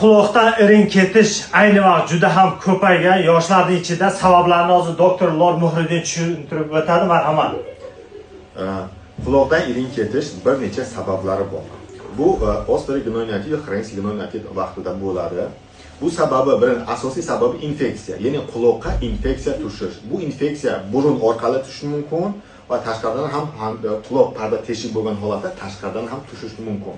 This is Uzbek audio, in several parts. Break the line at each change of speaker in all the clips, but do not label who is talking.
Quloqdan irin ketish ayni vaqt juda ham ko'paygan. Yoshlarning ichida sabablarni hozir doktor Lor Muhriddin tushuntirib o'tadi. Marhamat.
Quloqdan irin ketish bir necha sabablari bor. Bu osteogenoiditis, xronosinusitis vaqtida bo'ladi. Bu sababi asosiy sababi infeksiya, ya'ni quloqqa infeksiya tushish. Bu infeksiya burun orqali tushishi mumkin va tashqaridan ham quloq parda teshik bo'lgan holatda tashqaridan ham tushishi mumkin.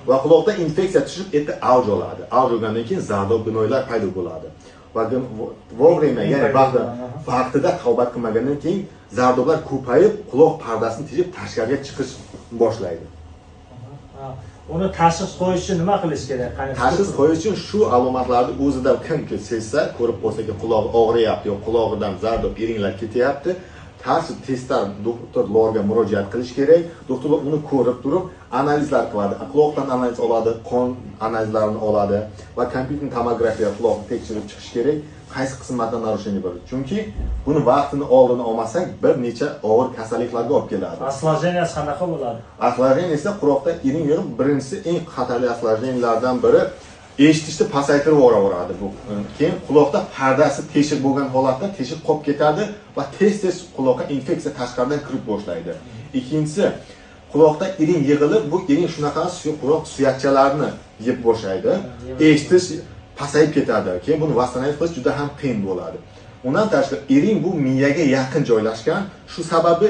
Va quloqda infeksiya tushib, endi avj oladi. Avj olgandan keyin zardob binoylar paydo bo'ladi. Va vaqtida, ya'ni vaqtida tavbat qilmagandan keyin zardoblar ko'payib, quloq pardasini teshib tashqariga chiqish boshlaydi.
Uni tashxis qo'yish uchun nima qilish kerak?
Tashxis qo'yish uchun shu alomatlarni o'zida kimki sezsa, ko'rib qolsa-ki quloq og'riyapti yo qulog'idan zardob iringlar ketyapti, testlar doktorlarga murojaat qilish kerak. Doktorlar uni ko'rib turib, analizlar qiladi. Quloqdan analiz oladi, qon analizlarini oladi va kompyuter tomografiya quloqni tekshirib chiqish kerak. Qaysi qismlarda narushение bor? Chunki buni vaqtini oldini olmasak, bir necha og'ir kasalliklarga olib keladi.
Осложненияsi qanaqa bo'ladi?
Осложнение esa quloqda iring yurib, birinchisi eng xatarli осложнениyalardan biri eshitishni pasaytirib yuboradi bu. Keyin quloqda pardasi teshik bo'lgan holatda teshik qolib ketadi va tez-tez quloqqa infeksiya tashqaridan kirib boshlaydi. Ikkinchisi, quloqda iring yig'ilib, bu iring shunaqa quloq suyakchalarini yeb boshlaydi. Eshitish pasayib ketadi. Keyin buni восстановить qilish juda ham qiyin bo'ladi. Undan tashqari iring bu miyaga yaqin joylashgan, shu sababli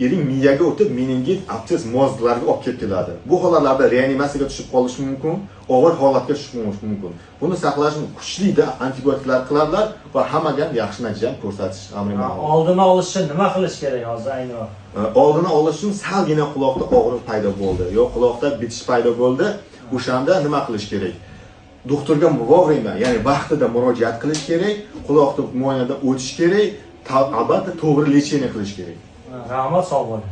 iring miyaga o'tib meningit, absses mozglarga olib ketiladi. Bu holatlarda reanimatsiyaga tushib qolish mumkin, og'ir holatga tushib mumkin. Buni saqlash uchun kuchli antibiotiklar qiladilar va hammaga yaxshi natija ko'rsatish amrimon.
Oldini olish uchun nima qilish kerak hozir ayni vaqt?
Oldini olish uchun salgina quloqda og'riq paydo bo'ldi, yo quloqda bitish paydo bo'ldi, o'shanda nima qilish kerak? Doktorga vaqtida, ya'ni vaqtida murojaat qilish kerak, quloqni muoyanadan o'tish kerak, albatta to'g'ri lecheniya qilish kerak.
Rahmat, sog' bo'ling.